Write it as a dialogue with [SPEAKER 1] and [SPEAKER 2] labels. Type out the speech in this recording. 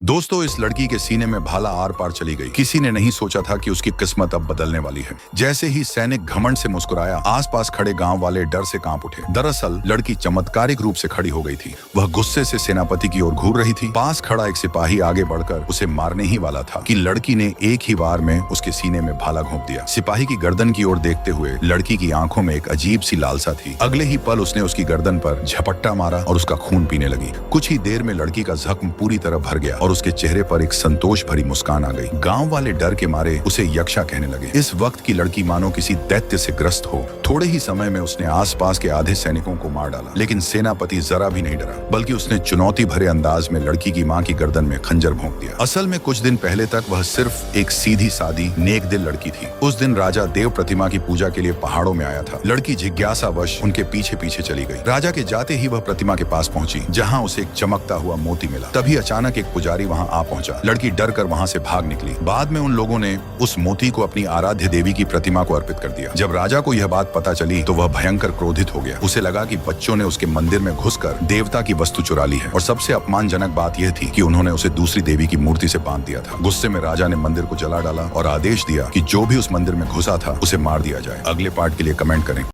[SPEAKER 1] दोस्तों, इस लड़की के सीने में भाला आर पार चली गई। किसी ने नहीं सोचा था कि उसकी किस्मत अब बदलने वाली है। जैसे ही सैनिक घमंड से मुस्कुराया, आसपास खड़े गांव वाले डर से कांप उठे। दरअसल लड़की चमत्कारिक रूप से खड़ी हो गई थी। वह गुस्से से सेनापति की ओर घूर रही थी। पास खड़ा एक सिपाही आगे बढ़कर उसे मारने ही वाला था कि लड़की ने एक ही बार में उसके सीने में भाला घोंप दिया। सिपाही की गर्दन की ओर देखते हुए लड़की की आंखों में एक अजीब सी लालसा थी। अगले ही पल उसने उसकी गर्दन पर झपट्टा मारा और उसका खून पीने लगी। कुछ ही देर में लड़की का जख्म पूरी तरह भर गया और उसके चेहरे पर एक संतोष भरी मुस्कान आ गई। गांव वाले डर के मारे उसे यक्षा कहने लगे। इस वक्त की लड़की मानो किसी दैत्य से ग्रस्त हो। थोड़े ही समय में उसने आसपास के आधे सैनिकों को मार डाला, लेकिन सेनापति जरा भी नहीं डरा, बल्कि उसने चुनौती भरे अंदाज में लड़की की मां की गर्दन में खंजर भोंक दिया। असल में कुछ दिन पहले तक वह सिर्फ एक सीधी सादी नेक दिल लड़की थी। उस दिन राजा देव प्रतिमा की पूजा के लिए पहाड़ों में आया था। लड़की जिज्ञासावश उनके पीछे पीछे चली गई। राजा के जाते ही वह प्रतिमा के पास पहुंची, जहां उसे एक चमकता हुआ मोती मिला। तभी अचानक एक पुजारी वहां आ पहुंचा। लड़की डर कर वहां से भाग निकली। बाद में उन लोगों ने उस मोती को अपनी आराध्य देवी की प्रतिमा को अर्पित कर दिया। जब राजा को यह बात पता चली तो वह भयंकर क्रोधित हो गया। उसे लगा कि बच्चों ने उसके मंदिर में घुसकर देवता की वस्तु चुरा ली है, और सबसे अपमानजनक बात यह थी कि उन्होंने उसे दूसरी देवी की मूर्ति से बांध दिया था। गुस्से में राजा ने मंदिर को जला डाला और आदेश दिया कि जो भी उस मंदिर में घुसा था उसे मार दिया जाए। अगले पार्ट के लिए कमेंट करें।